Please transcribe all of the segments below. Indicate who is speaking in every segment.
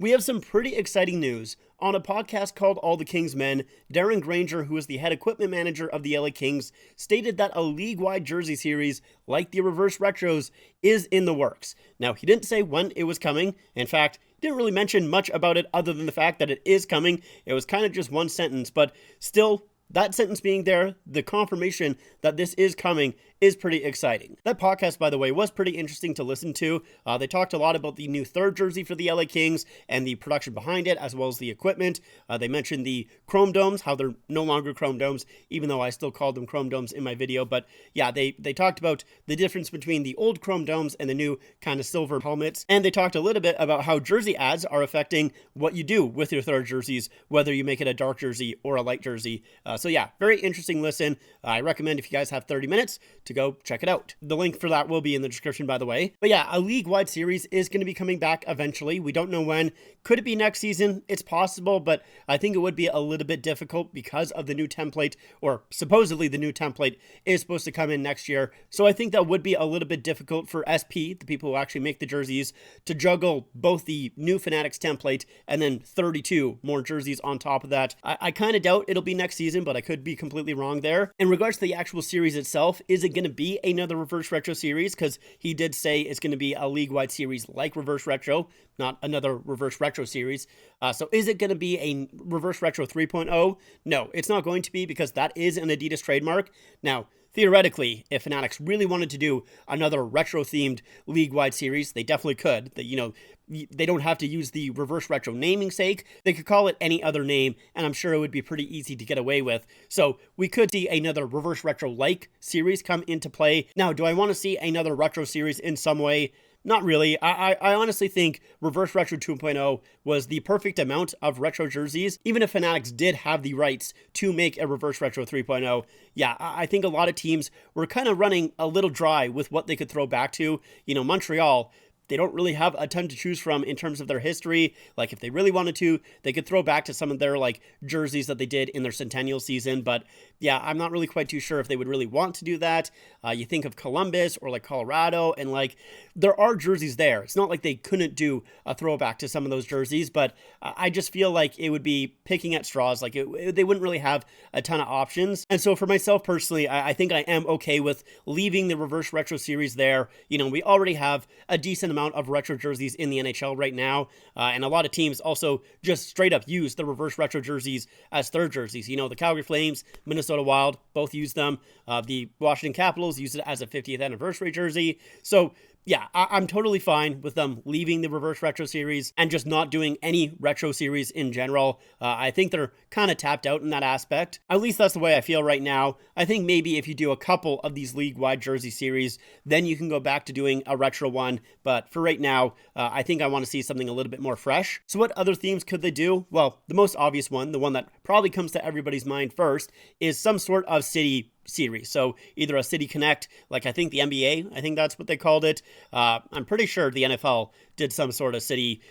Speaker 1: We have some pretty exciting news. On a podcast called All the Kings Men, Darren Granger, who is the head equipment manager of the LA Kings, stated that a league-wide jersey series like the Reverse Retros is in the works. Now, he didn't say when it was coming. In fact, he didn't really mention much about it other than the fact that it is coming. It was kind of just one sentence, but still, that sentence being there, the confirmation that this is coming is pretty exciting. That podcast, by the way, was pretty interesting to listen to. They talked a lot about the new third jersey for the LA Kings and the production behind it, as well as the equipment. They mentioned the chrome domes, how they're no longer chrome domes, even though I still called them chrome domes in my video. But yeah, they talked about the difference between the old chrome domes and the new kind of silver helmets. And they talked a little bit about how jersey ads are affecting what you do with your third jerseys, whether you make it a dark jersey or a light jersey. So yeah, very interesting listen. I recommend if you guys have 30 minutes to go check it out. The link for that will be in the description, by the way. But yeah, a league-wide series is going to be coming back eventually. We don't know when. Could it be next season? It's possible, but I think it would be a little bit difficult because of the new template, or supposedly the new template is supposed to come in next year. So I think that would be a little bit difficult for SP, the people who actually make the jerseys, to juggle both the new Fanatics template and then 32 more jerseys on top of that. I kind of doubt it'll be next season, but I could be completely wrong there. In regards to the actual series itself, is it going to be another Reverse Retro series? Because he did say it's going to be a league-wide series like Reverse Retro, not another Reverse Retro series. So is it going to be a Reverse Retro 3.0? No, it's not going to be, because that is an Adidas trademark. Now, theoretically, if Fanatics really wanted to do another retro-themed league-wide series, they definitely could. They don't have to use the Reverse Retro naming sake. They could call it any other name, and I'm sure it would be pretty easy to get away with. So we could see another Reverse Retro-like series come into play. Now, do I want to see another retro series in some way? Not really. I honestly think Reverse Retro 2.0 was the perfect amount of retro jerseys. Even if Fanatics did have the rights to make a Reverse Retro 3.0, yeah, I think a lot of teams were kind of running a little dry with what they could throw back to. Montreal, they don't really have a ton to choose from in terms of their history. Like, if they really wanted to, they could throw back to some of their jerseys that they did in their centennial season. But yeah, I'm not really quite too sure if they would really want to do that. You think of Columbus or Colorado, and there are jerseys there. It's not like they couldn't do a throwback to some of those jerseys, but I just feel like it would be picking at straws. They wouldn't really have a ton of options. And so for myself personally, I think I am okay with leaving the Reverse Retro series there. We already have a decent amount of retro jerseys in the NHL right now, and a lot of teams also just straight up use the Reverse Retro jerseys as third jerseys. The Calgary Flames, Minnesota Wild both use them. The Washington Capitals use it as a 50th anniversary jersey. So yeah, I'm totally fine with them leaving the Reverse Retro series and just not doing any retro series in general. I think they're kind of tapped out in that aspect. At least that's the way I feel right now. I think maybe if you do a couple of these league-wide jersey series, then you can go back to doing a retro one. But for right now, I think I want to see something a little bit more fresh. So what other themes could they do? Well, the most obvious one, the one that probably comes to everybody's mind first, is some sort of city series. So either a City Connect, like I think the NBA, I think that's what they called it. I'm pretty sure the NFL did some sort of city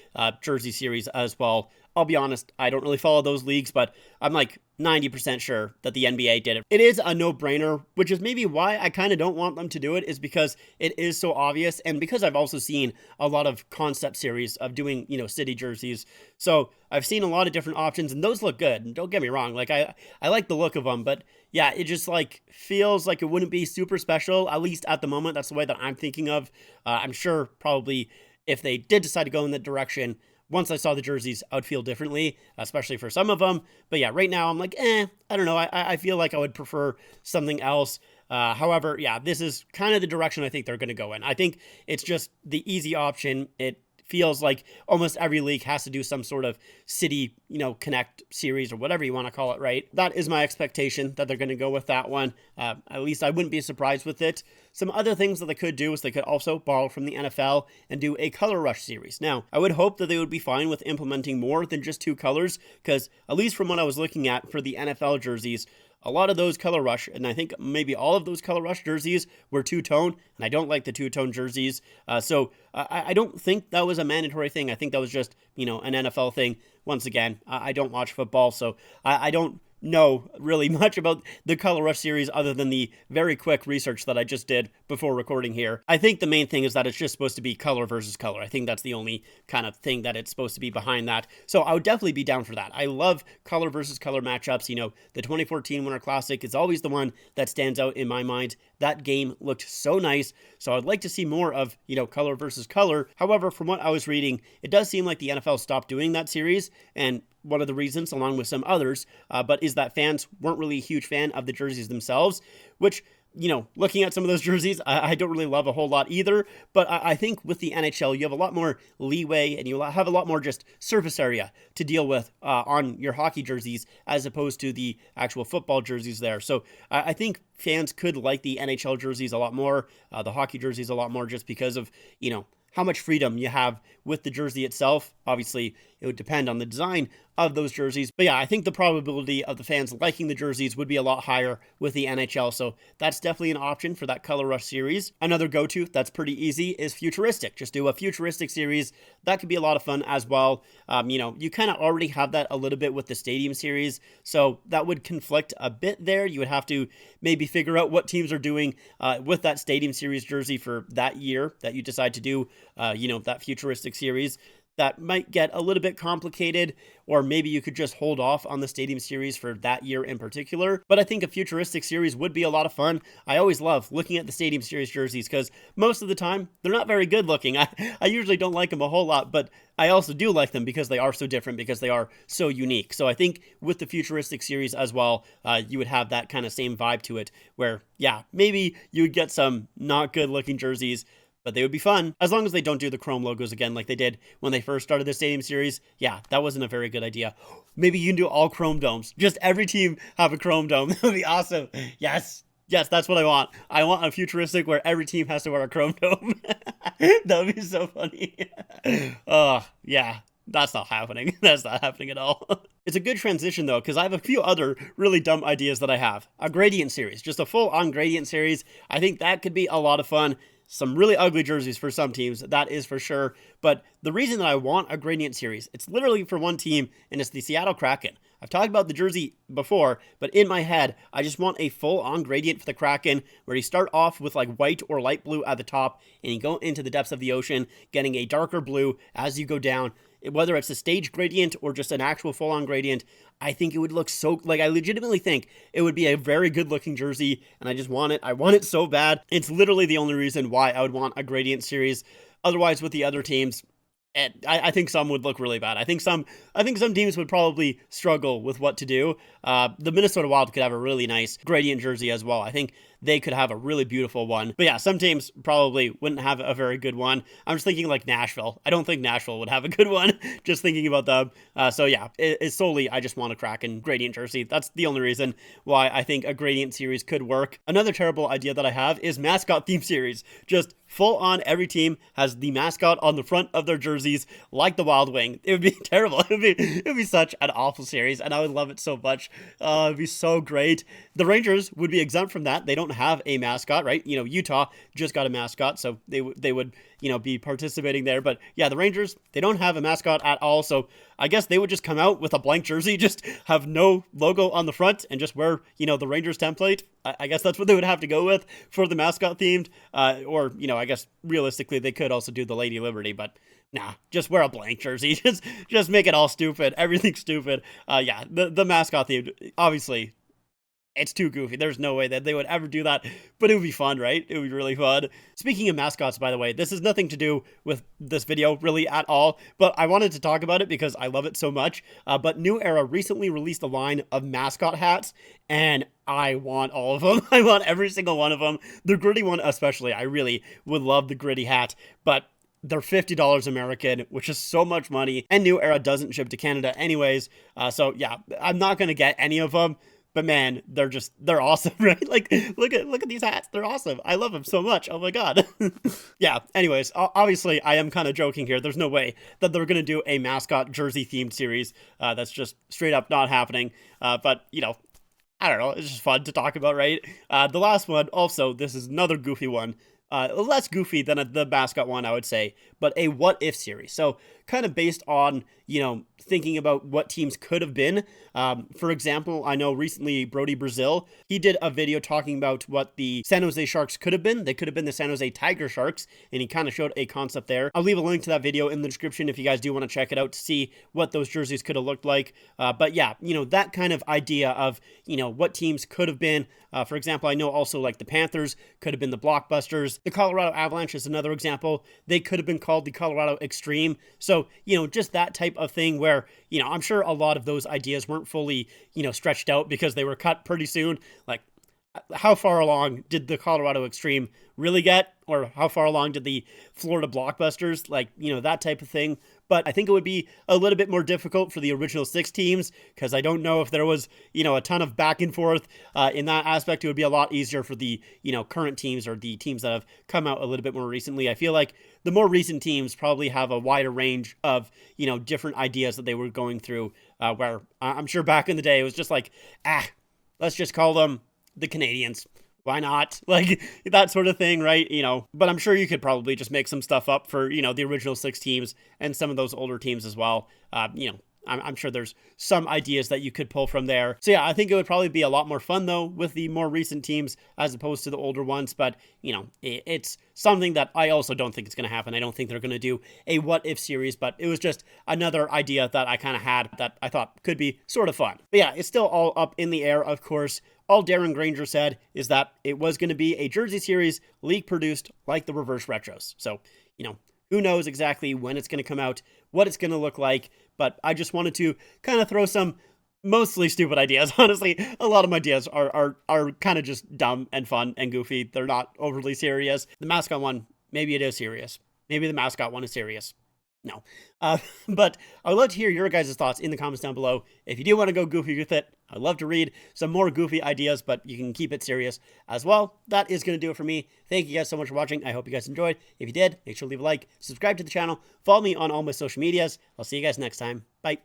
Speaker 1: jersey series as well. I'll be honest, I don't really follow those leagues, but I'm 90% sure that the NBA did it. It is a no-brainer, which is maybe why I kind of don't want them to do it, is because it is so obvious, and because I've also seen a lot of concept series of doing, city jerseys. So I've seen a lot of different options, and those look good. And don't get me wrong, I like the look of them, but yeah, it just feels like it wouldn't be super special, at least at the moment. That's the way that I'm thinking of. I'm sure probably if they did decide to go in that direction, once I saw the jerseys, I would feel differently, especially for some of them. But yeah, right now I'm I don't know. I feel like I would prefer something else. However, yeah, this is kind of the direction I think they're going to go in. I think it's just the easy option. It feels like almost every league has to do some sort of city, connect series or whatever you want to call it, right? That is my expectation, that they're going to go with that one. At least I wouldn't be surprised with it. Some other things that they could do is they could also borrow from the NFL and do a color rush series. Now, I would hope that they would be fine with implementing more than just two colors, because at least from what I was looking at for the NFL jerseys, a lot of those color rush, and I think maybe all of those color rush jerseys were two-tone, and I don't like the two-tone jerseys. So I don't think that was a mandatory thing. I think that was just, an NFL thing. Once again, I don't watch football, so I don't know really much about the Color Rush series other than the very quick research that I just did before recording here. I think the main thing is that it's just supposed to be color versus color. I think that's the only kind of thing that it's supposed to be behind that. So I would definitely be down for that. I love color versus color matchups. You know, the 2014 Winter Classic is always the one that stands out in my mind. That game looked so nice. So I'd like to see more of, you know, color versus color. However, from what I was reading, it does seem like the NFL stopped doing that series, and one of the reasons, along with some others, but is that fans weren't really a huge fan of the jerseys themselves, which, you know, looking at some of those jerseys, I don't really love a whole lot either. But I think with the NHL, you have a lot more leeway and you have a lot more just surface area to deal with on your hockey jerseys as opposed to the actual football jerseys there. So I think fans could like the NHL jerseys a lot more, the hockey jerseys a lot more, just because of, you know, how much freedom you have with the jersey itself. Obviously, it would depend on the design of those jerseys. But yeah, I think the probability of the fans liking the jerseys would be a lot higher with the NHL. So that's definitely an option for that Color Rush series. Another go-to that's pretty easy is futuristic. Just do a futuristic series. That could be a lot of fun as well. You know, you kind of already have that a little bit with the Stadium series. So that would conflict a bit there. You would have to maybe figure out what teams are doing with that Stadium series jersey for that year that you decide to do, you know, that futuristic series. That might get a little bit complicated, or maybe you could just hold off on the Stadium series for that year in particular. But I think a futuristic series would be a lot of fun. I always love looking at the Stadium series jerseys because most of the time they're not very good looking. I usually don't like them a whole lot, but I also do like them because they are so different, because they are so unique. So I think with the futuristic series as well, you would have that kind of same vibe to it where, yeah, maybe you would get some not good looking jerseys, but they would be fun, as long as they don't do the chrome logos again like they did when they first started the Stadium series. Yeah, that wasn't a very good idea. Maybe you can do all chrome domes. Just every team have a chrome dome. That would be awesome. Yes, that's what I want. I want a futuristic where every team has to wear a chrome dome. That would be so funny. Oh, yeah. That's not happening. That's not happening at all. It's a good transition, though, because I have a few other really dumb ideas that I have. A gradient series, just a full-on gradient series. I think that could be a lot of fun. Some really ugly jerseys for some teams, that is for sure. But the reason that I want a gradient series, it's literally for one team, and it's the Seattle Kraken. I've talked about the jersey before, but in my head, I just want a full-on gradient for the Kraken, where you start off with like white or light blue at the top, and you go into the depths of the ocean, getting a darker blue as you go down. Whether it's a stage gradient or just an actual full-on gradient, I think it would look so, like, I legitimately think it would be a very good looking jersey, and I just want it. I want it so bad. It's literally the only reason why I would want a gradient series. Otherwise, with the other teams, I think some would look really bad. I think some teams would probably struggle with what to do. The Minnesota Wild could have a really nice gradient jersey as well. I think they could have a really beautiful one. But yeah, some teams probably wouldn't have a very good one. I'm just thinking like Nashville. I don't think Nashville would have a good one, just thinking about them. So yeah, it's solely, I just want a Kraken gradient jersey. That's the only reason why I think a gradient series could work. Another terrible idea that I have is mascot theme series. Just full on, every team has the mascot on the front of their jerseys, like the Wild Wing. It would be terrible. It would be such an awful series, and I would love it so much. It'd be so great. The Rangers would be exempt from that. They don't have a mascot, right? You know, Utah just got a mascot, so they would, you know, be participating there. But yeah, the Rangers, they don't have a mascot at all, so I guess they would just come out with a blank jersey, just have no logo on the front, and just wear, you know, the Rangers template. I guess that's what they would have to go with for the mascot themed. Or, you know, I guess realistically they could also do the Lady Liberty, but nah, just wear a blank jersey. Just make it all stupid. Everything stupid. Yeah, the mascot themed, obviously, it's too goofy. There's no way that they would ever do that, but it would be fun, right? It would be really fun. Speaking of mascots, by the way, this has nothing to do with this video really at all, but I wanted to talk about it because I love it so much. But New Era recently released a line of mascot hats, and I want all of them. I want every single one of them. The gritty one especially. I really would love the gritty hat, but they're $50 American, which is so much money, and New Era doesn't ship to Canada anyways. So yeah, I'm not going to get any of them. But man, they're awesome, right? Like, look at these hats. They're awesome. I love them so much. Oh my God. Yeah. Anyways, obviously I am kind of joking here. There's no way that they're going to do a mascot jersey themed series. That's just straight up not happening. But you know, I don't know. It's just fun to talk about, right? The last one also, this is another goofy one. Less goofy than the mascot one, I would say. but a what if series. So kind of based on, thinking about what teams could have been. For example, I know recently Brody Brazil, he did a video talking about what the San Jose Sharks could have been. They could have been the San Jose Tiger Sharks, and he kind of showed a concept there. I'll leave a link to that video in the description if you guys do want to check it out to see what those jerseys could have looked like. But yeah, that kind of idea of, what teams could have been. For example, I know also like the Panthers could have been the Blockbusters. The Colorado Avalanche is another example. They could have been called the Colorado Extreme. So, just that type of thing where, I'm sure a lot of those ideas weren't fully, stretched out because they were cut pretty soon. Like, how far along did the Colorado Extreme really get? Or how far along did the Florida Blockbusters, that type of thing? But I think it would be a little bit more difficult for the original 6 teams, because I don't know if there was, a ton of back and forth in that aspect. It would be a lot easier for the, current teams or the teams that have come out a little bit more recently. I feel like the more recent teams probably have a wider range of, different ideas that they were going through, where I'm sure back in the day it was just like, let's just call them the Canadians. Why not? Like, that sort of thing, right? But I'm sure you could probably just make some stuff up for, the original 6 teams and some of those older teams as well. I'm sure there's some ideas that you could pull from there. So yeah, I think it would probably be a lot more fun though with the more recent teams as opposed to the older ones. But, it's something that I also don't think is going to happen. I don't think they're going to do a what if series, but it was just another idea that I kind of had that I thought could be sort of fun. But yeah, it's still all up in the air, of course. All Darren Granger said is that it was going to be a jersey series, league produced like the reverse retros. So, who knows exactly when it's going to come out, what it's going to look like, but I just wanted to kind of throw some mostly stupid ideas. Honestly, a lot of my ideas are kind of just dumb and fun and goofy. They're not overly serious. The mascot one, maybe it is serious. Maybe the mascot one is serious. No. But I would love to hear your guys' thoughts in the comments down below. If you do want to go goofy with it, I'd love to read some more goofy ideas, but you can keep it serious as well. That is going to do it for me. Thank you guys so much for watching. I hope you guys enjoyed. If you did, make sure to leave a like, subscribe to the channel, follow me on all my social medias. I'll see you guys next time. Bye.